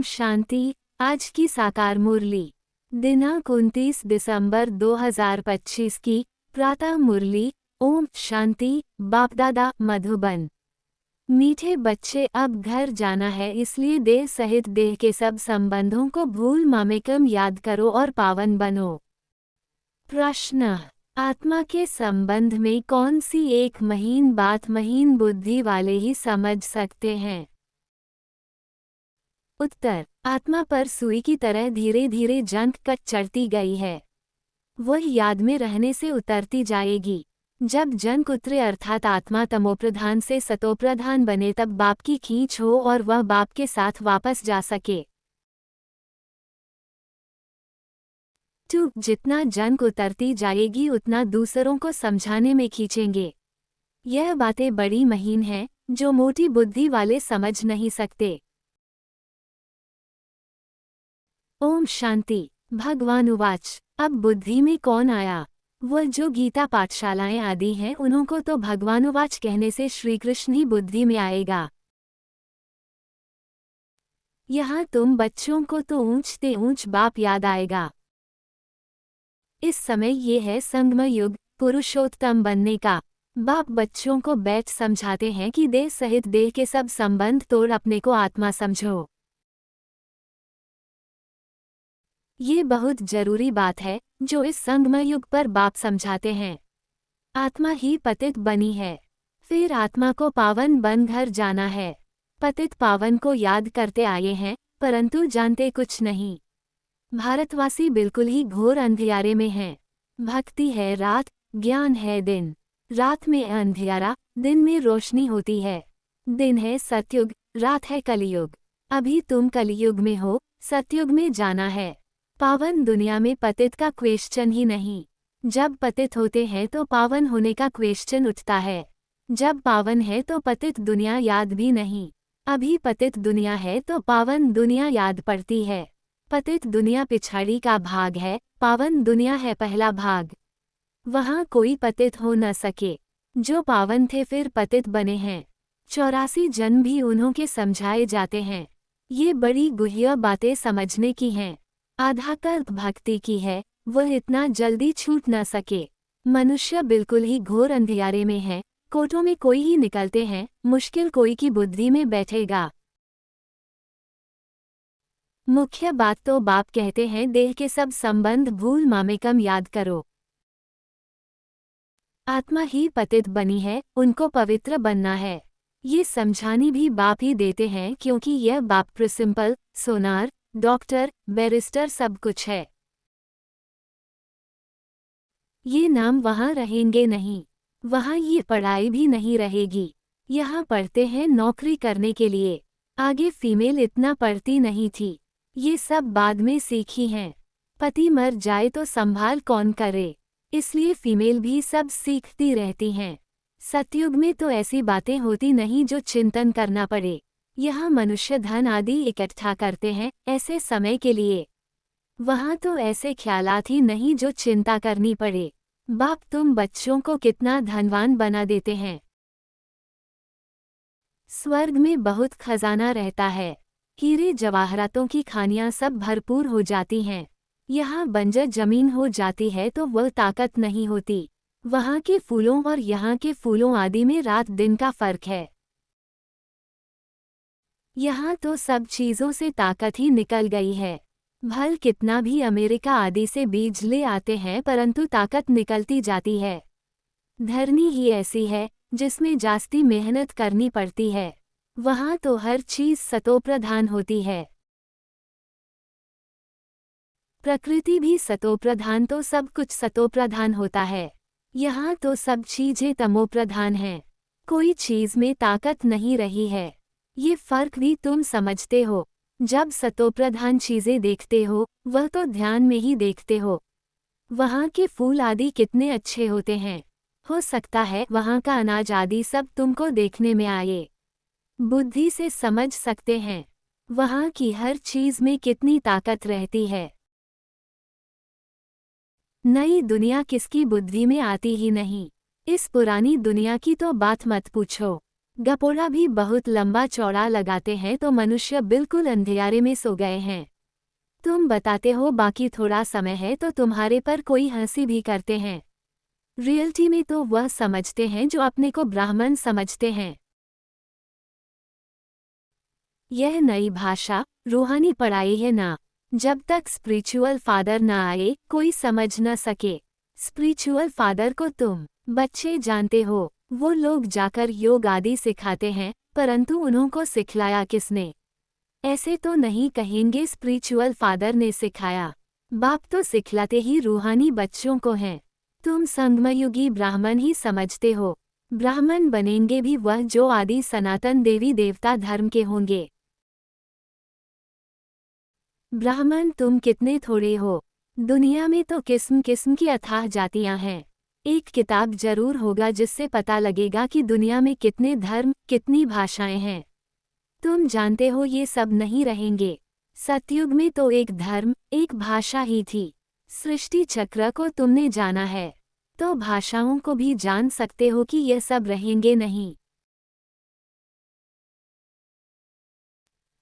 शांति। आज की साकार मुरली दिनांक 29 दिसंबर 2025 की प्रातः मुरली। ओम शांति। बापदादा मधुबन। मीठे बच्चे, अब घर जाना है, इसलिए देह सहित देह के सब संबंधों को भूल मामेकम याद करो और पावन बनो। प्रश्न: आत्मा के संबंध में कौन सी एक महीन बात महीन बुद्धि वाले ही समझ सकते हैं? उत्तर: आत्मा पर सुई की तरह धीरे धीरे जंग कट चढ़ती गई है। वह याद में रहने से उतरती जाएगी। जब जंग उतरे अर्थात आत्मा तमोप्रधान से सतोप्रधान बने, तब बाप की खींच हो और वह बाप के साथ वापस जा सके। जितना जंग उतरती जाएगी उतना दूसरों को समझाने में खींचेंगे। यह बातें बड़ी महीन हैं, जो मोटी बुद्धि वाले समझ नहीं सकते। ओम शांति। भगवान उवाच: अब बुद्धि में कौन आया? वह जो गीता पाठशालाएं आदि हैं, उन्हों को तो भगवान उवाच कहने से श्री कृष्ण ही बुद्धि में आएगा। यहाँ तुम बच्चों को तो ऊंचते ऊंच बाप याद आएगा। इस समय ये है संगम युग, पुरुषोत्तम बनने का। बाप बच्चों को बैठ समझाते हैं कि देह सहित देह के सब संबंध तोड़ अपने को आत्मा समझो। ये बहुत जरूरी बात है जो इस संगम युग पर बाप समझाते हैं। आत्मा ही पतित बनी है, फिर आत्मा को पावन बन घर जाना है। पतित पावन को याद करते आए हैं, परंतु जानते कुछ नहीं। भारतवासी बिल्कुल ही घोर अंधियारे में हैं। भक्ति है रात, ज्ञान है दिन। रात में अंधियारा, दिन में रोशनी होती है। दिन है सतयुग, रात है कलियुग। अभी तुम कलियुग में हो, सतयुग में जाना है। पावन दुनिया में पतित का क्वेश्चन ही नहीं। जब पतित होते हैं तो पावन होने का क्वेश्चन उठता है। जब पावन है तो पतित दुनिया याद भी नहीं। अभी पतित दुनिया है तो पावन दुनिया याद पड़ती है। पतित दुनिया पिछाड़ी का भाग है, पावन दुनिया है पहला भाग। वहाँ कोई पतित हो न सके। जो पावन थे फिर पतित बने हैं। 84 जन्म भी उन्हों के समझाए जाते हैं। ये बड़ी गुह्य बातें समझने की हैं। आधा कल्प भक्ति की है, वह इतना जल्दी छूट न सके। मनुष्य बिल्कुल ही घोर अंधियारे में है। कोटों में कोई ही निकलते हैं, मुश्किल कोई की बुद्धि में बैठेगा। मुख्य बात तो बाप कहते हैं, देह के सब संबंध भूल मामेकम याद करो। आत्मा ही पतित बनी है, उनको पवित्र बनना है। ये समझानी भी बाप ही देते हैं, क्योंकि यह बाप प्रिंसिपल, सोनार, डॉक्टर, बैरिस्टर सब कुछ है। ये नाम वहाँ रहेंगे नहीं। वहाँ ये पढ़ाई भी नहीं रहेगी। यहाँ पढ़ते हैं नौकरी करने के लिए। आगे फीमेल इतना पढ़ती नहीं थी। ये सब बाद में सीखी हैं। पति मर जाए तो संभाल कौन करे, इसलिए फीमेल भी सब सीखती रहती हैं। सतयुग में तो ऐसी बातें होती नहीं जो चिंतन करना पड़े। यहाँ मनुष्य धन आदि इकट्ठा करते हैं ऐसे समय के लिए। वहाँ तो ऐसे ख्यालात ही नहीं जो चिंता करनी पड़े। बाप तुम बच्चों को कितना धनवान बना देते हैं। स्वर्ग में बहुत खजाना रहता है। हीरे जवाहरातों की खानियां सब भरपूर हो जाती हैं। यहाँ बंजर जमीन हो जाती है तो वह ताकत नहीं होती। वहाँ के फूलों और यहाँ के फूलों आदि में रात दिन का फर्क है। यहाँ तो सब चीज़ों से ताकत ही निकल गई है। भल कितना भी अमेरिका आदि से बीज ले आते हैं, परंतु ताकत निकलती जाती है। धरनी ही ऐसी है जिसमें जास्ती मेहनत करनी पड़ती है। वहाँ तो हर चीज़ सतोप्रधान होती है। प्रकृति भी सतोप्रधान तो सब कुछ सतोप्रधान होता है। यहाँ तो सब चीज़ें तमोप्रधान हैं। कोई चीज़ में ताकत नहीं रही है। ये फर्क भी तुम समझते हो। जब सतोप्रधान चीज़ें देखते हो, वह तो ध्यान में ही देखते हो। वहाँ के फूल आदि कितने अच्छे होते हैं। हो सकता है वहाँ का अनाज आदि सब तुमको देखने में आए। बुद्धि से समझ सकते हैं वहाँ की हर चीज़ में कितनी ताकत रहती है। नई दुनिया किसकी बुद्धि में आती ही नहीं। इस पुरानी दुनिया की तो बात मत पूछो। गपोड़ा भी बहुत लंबा चौड़ा लगाते हैं तो मनुष्य बिल्कुल अंधियारे में सो गए हैं। तुम बताते हो बाकी थोड़ा समय है तो तुम्हारे पर कोई हंसी भी करते हैं। रियलिटी में तो वह समझते हैं जो अपने को ब्राह्मण समझते हैं। यह नई भाषा, रूहानी पढ़ाई है ना। जब तक स्पिरिचुअल फादर न आए कोई समझ न सके। स्पिरिचुअल फादर को तुम बच्चे जानते हो, वो लोग जाकर योग आदि सिखाते हैं, परंतु उन्होंने सिखलाया किसने? ऐसे तो नहीं कहेंगे स्पिरिचुअल फादर ने सिखाया। बाप तो सिखलाते ही रूहानी बच्चों को हैं। तुम संगमयुगी ब्राह्मण ही समझते हो। ब्राह्मण बनेंगे भी वह जो आदि सनातन देवी देवता धर्म के होंगे। ब्राह्मण तुम कितने थोड़े हो। दुनिया में तो किस्म किस्म की अथाह जातियां हैं। एक किताब जरूर होगा जिससे पता लगेगा कि दुनिया में कितने धर्म, कितनी भाषाएं हैं। तुम जानते हो ये सब नहीं रहेंगे। सतयुग में तो एक धर्म, एक भाषा ही थी। सृष्टि चक्र को तुमने जाना है, तो भाषाओं को भी जान सकते हो कि ये सब रहेंगे नहीं।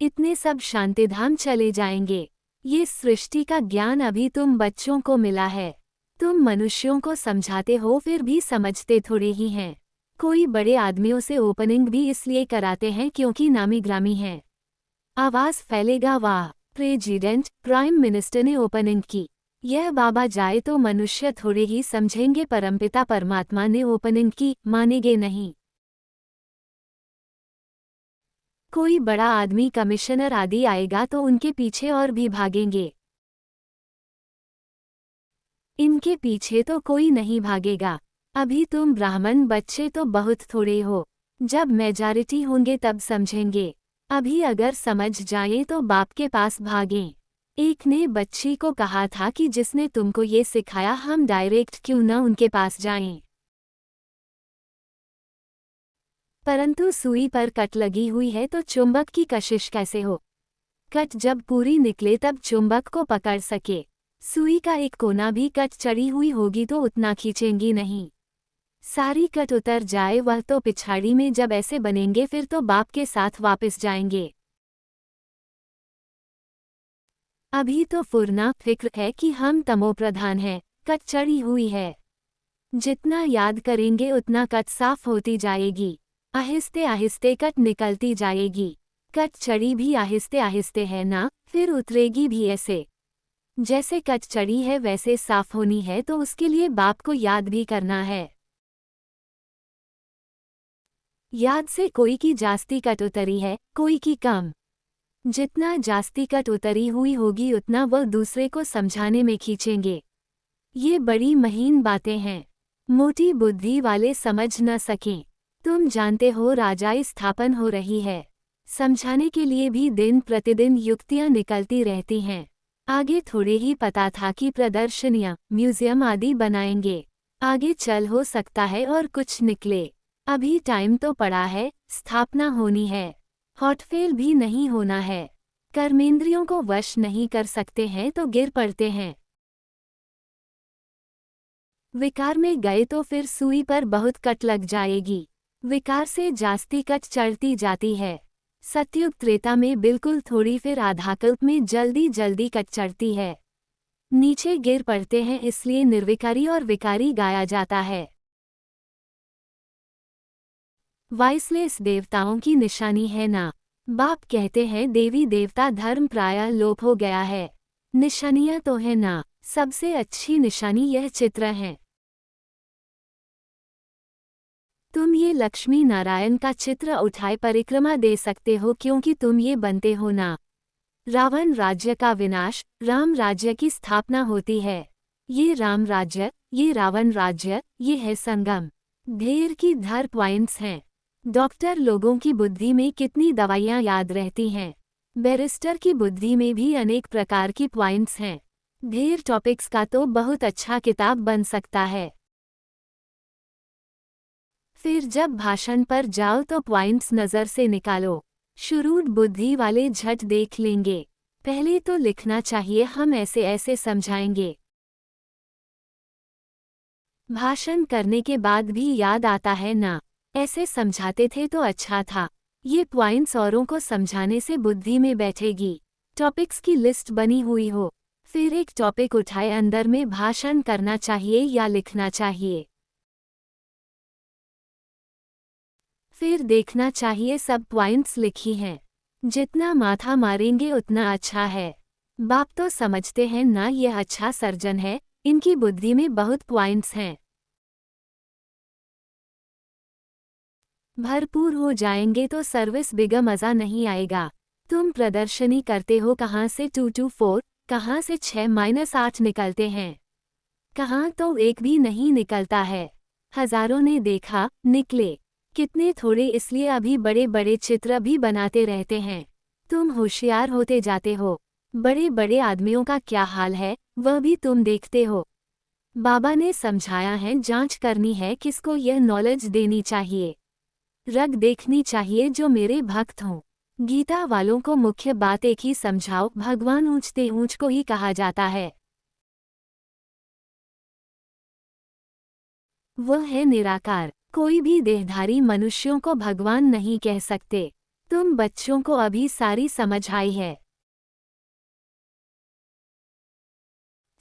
इतने सब शांतिधाम चले जाएंगे। ये सृष्टि का ज्ञान अभी तुम बच्चों को मिला है। तुम मनुष्यों को समझाते हो फिर भी समझते थोड़े ही हैं। कोई बड़े आदमियों से ओपनिंग भी इसलिए कराते हैं क्योंकि नामी ग्रामी हैं। आवाज फैलेगा, वाह, प्रेसिडेंट, प्राइम मिनिस्टर ने ओपनिंग की। यह बाबा जाए तो मनुष्य थोड़े ही समझेंगे। परमपिता परमात्मा ने ओपनिंग की, मानेंगे नहीं। कोई बड़ा आदमी कमिश्नर आदि आएगा तो उनके पीछे और भी भागेंगे। इनके पीछे तो कोई नहीं भागेगा। अभी तुम ब्राह्मण बच्चे तो बहुत थोड़े हो। जब मेजॉरिटी होंगे तब समझेंगे। अभी अगर समझ जाए तो बाप के पास भागें। एक ने बच्ची को कहा था कि जिसने तुमको ये सिखाया हम डायरेक्ट क्यों न उनके पास जाएं। परंतु सुई पर कट लगी हुई है तो चुंबक की कशिश कैसे हो? कट जब पूरी निकले तब चुंबक को पकड़ सके। सुई का एक कोना भी कट चढ़ी हुई होगी तो उतना खींचेंगी नहीं। सारी कट उतर जाए वह तो पिछाड़ी में जब ऐसे बनेंगे फिर तो बाप के साथ वापस जाएंगे। अभी तो फुरना फिक्र है कि हम तमोप्रधान हैं, कट चढ़ी हुई है। जितना याद करेंगे उतना कट साफ होती जाएगी। आहिस्ते आहिस्ते कट निकलती जाएगी। कट चढ़ी भी आहिस्ते आहिस्ते है ना, फिर उतरेगी भी ऐसे। जैसे कट चढ़ी है वैसे साफ होनी है तो उसके लिए बाप को याद भी करना है। याद से कोई की जास्ती कट उतरी है, कोई की कम। जितना जास्ती कट उतरी हुई होगी उतना वह दूसरे को समझाने में खींचेंगे। ये बड़ी महीन बातें हैं। मोटी बुद्धि वाले समझ न सकें। तुम जानते हो राजाई स्थापन हो रही है। समझाने के लिए भी दिन प्रतिदिन युक्तियां निकलती रहती हैं। आगे थोड़े ही पता था कि प्रदर्शनियां, म्यूजियम आदि बनाएंगे। आगे चल हो सकता है और कुछ निकले। अभी टाइम तो पड़ा है, स्थापना होनी है। हॉटफेल भी नहीं होना है। कर्मेंद्रियों को वश नहीं कर सकते हैं तो गिर पड़ते हैं। विकार में गए तो फिर सुई पर बहुत कट लग जाएगी। विकार से जास्ती कट चढ़ती जाती है। सतयुग त्रेता में बिल्कुल थोड़ी, फिर आधाकल्प में जल्दी जल्दी कट चढ़ती है। नीचे गिर पड़ते हैं, इसलिए निर्विकारी और विकारी गाया जाता है। वाइसलेस देवताओं की निशानी है ना। बाप कहते हैं देवी देवता धर्म प्रायः लोप हो गया है। निशानियां तो है ना। सबसे अच्छी निशानी यह चित्र है। तुम ये लक्ष्मी नारायण का चित्र उठाए परिक्रमा दे सकते हो क्योंकि तुम ये बनते हो ना। रावण राज्य का विनाश, राम राज्य की स्थापना होती है। ये राम राज्य, ये रावण राज्य, ये है संगम। ढेर की धर पॉइंट्स हैं। डॉक्टर लोगों की बुद्धि में कितनी दवाइयां याद रहती हैं। बैरिस्टर की बुद्धि में भी अनेक प्रकार की पॉइंट्स हैं। ढेर टॉपिक्स का तो बहुत अच्छा किताब बन सकता है। फिर जब भाषण पर जाओ तो पॉइंट्स नज़र से निकालो। शुरूट बुद्धि वाले झट देख लेंगे। पहले तो लिखना चाहिए हम ऐसे ऐसे समझाएंगे। भाषण करने के बाद भी याद आता है ना। ऐसे समझाते थे तो अच्छा था। ये पॉइंट्स औरों को समझाने से बुद्धि में बैठेगी। टॉपिक्स की लिस्ट बनी हुई हो, फिर एक टॉपिक उठाए, अंदर में भाषण करना चाहिए या लिखना चाहिए। फिर देखना चाहिए सब पॉइंट्स लिखी हैं। जितना माथा मारेंगे उतना अच्छा है। बाप तो समझते हैं ना यह अच्छा सर्जन है, इनकी बुद्धि में बहुत पॉइंट्स हैं। भरपूर हो जाएंगे तो सर्विस बिगा मज़ा नहीं आएगा। तुम प्रदर्शनी करते हो, कहाँ से 2-4, कहाँ से 6-8 निकलते हैं, कहाँ तो एक भी नहीं निकलता है। हजारों ने देखा, निकले कितने थोड़े, इसलिए अभी बड़े बड़े चित्र भी बनाते रहते हैं। तुम होशियार होते जाते हो। बड़े बड़े आदमियों का क्या हाल है वह भी तुम देखते हो। बाबा ने समझाया है, जांच करनी है किसको यह नॉलेज देनी चाहिए। रग देखनी चाहिए जो मेरे भक्त हों। गीता वालों को मुख्य बात एक ही समझाओ, भगवान ऊंचते ऊंच को ही कहा जाता है। वह है निराकार। कोई भी देहधारी मनुष्यों को भगवान नहीं कह सकते। तुम बच्चों को अभी सारी समझ आई है।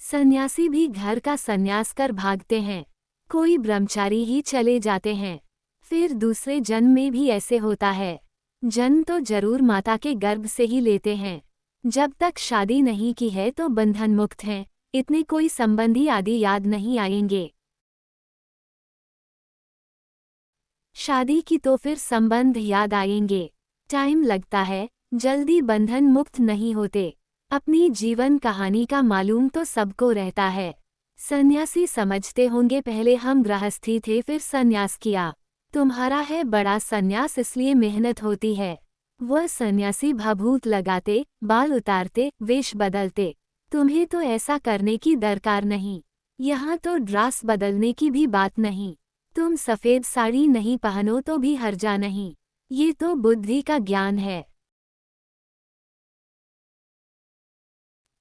सन्यासी भी घर का सन्यास कर भागते हैं, कोई ब्रह्मचारी ही चले जाते हैं। फिर दूसरे जन्म में भी ऐसे होता है। जन्म तो जरूर माता के गर्भ से ही लेते हैं। जब तक शादी नहीं की है तो बंधन मुक्त हैं, इतने कोई संबंधी आदि याद नहीं आएंगे। शादी की तो फिर संबंध याद आएंगे। टाइम लगता है, जल्दी बंधन मुक्त नहीं होते। अपनी जीवन कहानी का मालूम तो सबको रहता है। सन्यासी समझते होंगे, पहले हम गृहस्थी थे फिर सन्यास किया। तुम्हारा है बड़ा सन्यास, इसलिए मेहनत होती है। वह सन्यासी भभूत लगाते, बाल उतारते, वेश बदलते। तुम्हें तो ऐसा करने की दरकार नहीं। यहाँ तो ड्रेस बदलने की भी बात नहीं। तुम सफ़ेद साड़ी नहीं पहनो तो भी हर्जा नहीं। ये तो बुद्धि का ज्ञान है।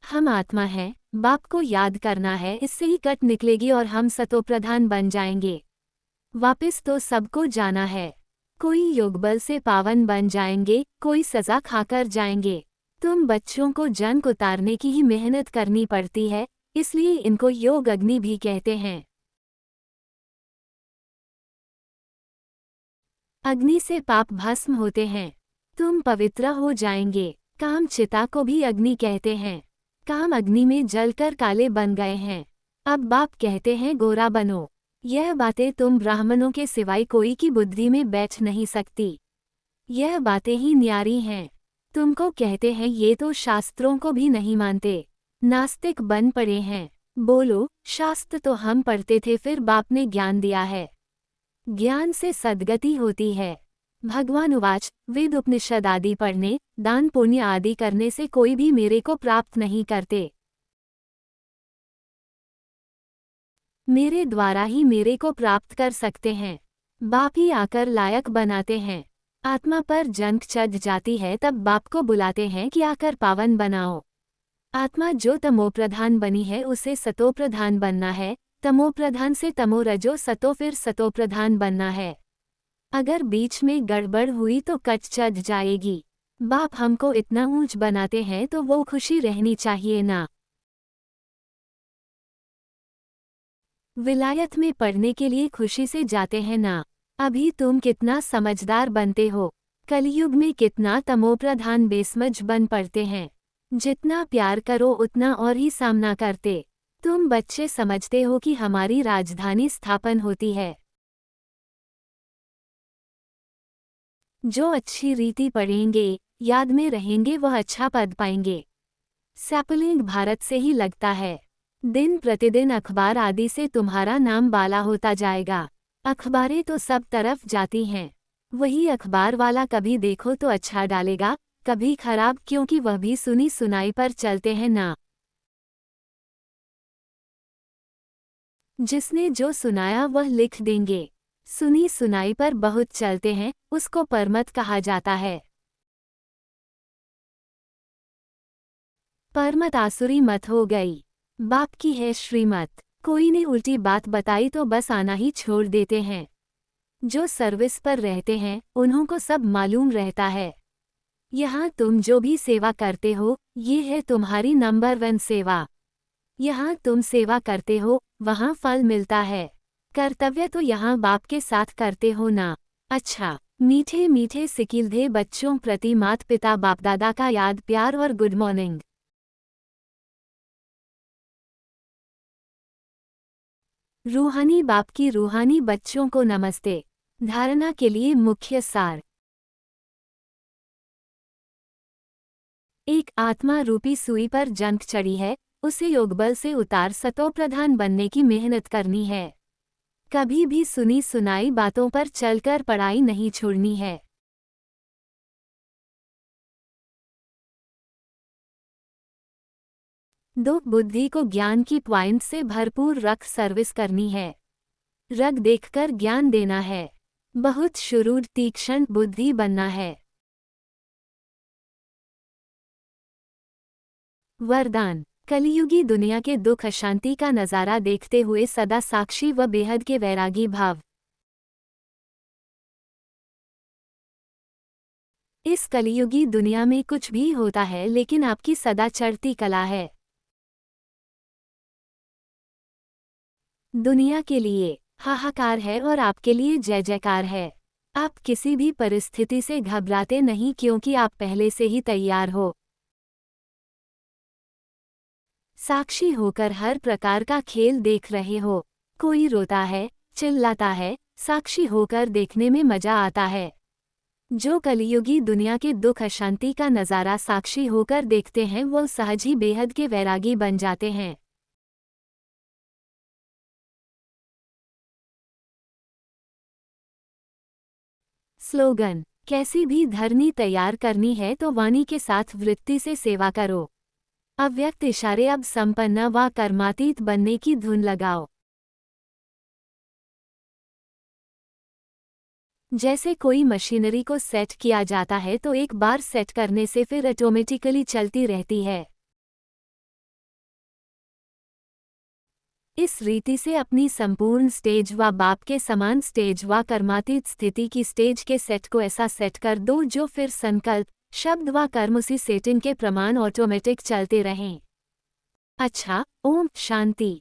हम आत्मा हैं, बाप को याद करना है, इससे ही कट निकलेगी और हम सतोप्रधान बन जाएंगे। वापस तो सबको जाना है। कोई योगबल से पावन बन जाएंगे, कोई सजा खाकर जाएंगे। तुम बच्चों को जंग उतारने की ही मेहनत करनी पड़ती है, इसलिए इनको योग अग्नि भी कहते हैं। अग्नि से पाप भस्म होते हैं, तुम पवित्र हो जाएंगे। काम चिता को भी अग्नि कहते हैं। काम अग्नि में जलकर काले बन गए हैं, अब बाप कहते हैं गोरा बनो। यह बातें तुम ब्राह्मणों के सिवाय कोई की बुद्धि में बैठ नहीं सकती। यह बातें ही न्यारी हैं। तुमको कहते हैं, ये तो शास्त्रों को भी नहीं मानते, नास्तिक बन पड़े हैं। बोलो, शास्त्र तो हम पढ़ते थे, फिर बाप ने ज्ञान दिया है। ज्ञान से सद्गति होती है। भगवान उवाच, वेद उपनिषद आदि पढ़ने, दान पुण्य आदि करने से कोई भी मेरे को प्राप्त नहीं करते। मेरे द्वारा ही मेरे को प्राप्त कर सकते हैं। बाप ही आकर लायक बनाते हैं। आत्मा पर जंग चढ़ जाती है, तब बाप को बुलाते हैं कि आकर पावन बनाओ। आत्मा जो तमोप्रधान बनी है उसे सतोप्रधान बनना है, तमोप्रधान से तमोरजो सतो, फिर सतोप्रधान बनना है। अगर बीच में गड़बड़ हुई तो कट चढ़ जाएगी। बाप हमको इतना ऊंच बनाते हैं तो वो खुशी रहनी चाहिए ना। विलायत में पढ़ने के लिए खुशी से जाते हैं ना। अभी तुम कितना समझदार बनते हो। कलयुग में कितना तमोप्रधान बेसमझ बन पड़ते हैं। जितना प्यार करो उतना और ही सामना करते। तुम बच्चे समझते हो कि हमारी राजधानी स्थापन होती है। जो अच्छी रीति पढ़ेंगे, याद में रहेंगे, वह अच्छा पद पाएंगे। सैपलिंग भारत से ही लगता है। दिन प्रतिदिन अखबार आदि से तुम्हारा नाम बाला होता जाएगा। अखबारें तो सब तरफ जाती हैं। वही अखबार वाला कभी देखो तो अच्छा डालेगा, कभी खराब, क्योंकि वह भी सुनी सुनाई पर चलते हैं ना। जिसने जो सुनाया वह लिख देंगे। सुनी सुनाई पर बहुत चलते हैं, उसको परमत कहा जाता है। परमत आसुरी मत हो गई। बाप की है श्रीमत। कोई ने उल्टी बात बताई तो बस आना ही छोड़ देते हैं। जो सर्विस पर रहते हैं उन्हों को सब मालूम रहता है। यहाँ तुम जो भी सेवा करते हो, ये है तुम्हारी नंबर 1 सेवा। यहाँ तुम सेवा करते हो, वहाँ फल मिलता है। कर्तव्य तो यहाँ बाप के साथ करते हो ना। अच्छा, मीठे मीठे सिकिलधे बच्चों प्रति माता पिता बाप दादा का याद प्यार और गुड मॉर्निंग। रूहानी बाप की रूहानी बच्चों को नमस्ते। धारणा के लिए मुख्य सार। एक आत्मा रूपी सुई पर जंग चढ़ी है, उसे योगबल से उतार सतोप्रधान बनने की मेहनत करनी है। कभी भी सुनी सुनाई बातों पर चलकर पढ़ाई नहीं छोड़नी है। दो बुद्धि को ज्ञान की पॉइंट से भरपूर रख सर्विस करनी है। रग देखकर ज्ञान देना है। बहुत शुरूर तीक्ष्ण बुद्धि बनना है। वरदान। कलियुगी दुनिया के दुख अशांति का नज़ारा देखते हुए सदा साक्षी व बेहद के वैरागी भाव। इस कलियुगी दुनिया में कुछ भी होता है लेकिन आपकी सदा चढ़ती कला है। दुनिया के लिए हाहाकार है और आपके लिए जय जयकार है। आप किसी भी परिस्थिति से घबराते नहीं क्योंकि आप पहले से ही तैयार हो। साक्षी होकर हर प्रकार का खेल देख रहे हो। कोई रोता है, चिल्लाता है, साक्षी होकर देखने में मजा आता है। जो कलियुगी दुनिया के दुख अशांति का नज़ारा साक्षी होकर देखते हैं वो सहज ही बेहद के वैरागी बन जाते हैं। स्लोगन। कैसी भी धरनी तैयार करनी है तो वाणी के साथ वृत्ति से सेवा करो। अव्यक्त इशारे अब संपन्न व कर्मातीत बनने की धुन लगाओ। जैसे कोई मशीनरी को सेट किया जाता है तो एक बार सेट करने से फिर ऑटोमेटिकली चलती रहती है। इस रीति से अपनी संपूर्ण स्टेज व बाप के समान स्टेज व कर्मातीत स्थिति की स्टेज के सेट को ऐसा सेट कर दो जो फिर संकल्प, शब्द व कर्म उसी सेटिंग के प्रमाण ऑटोमेटिक चलते रहें। अच्छा, ओम शांति।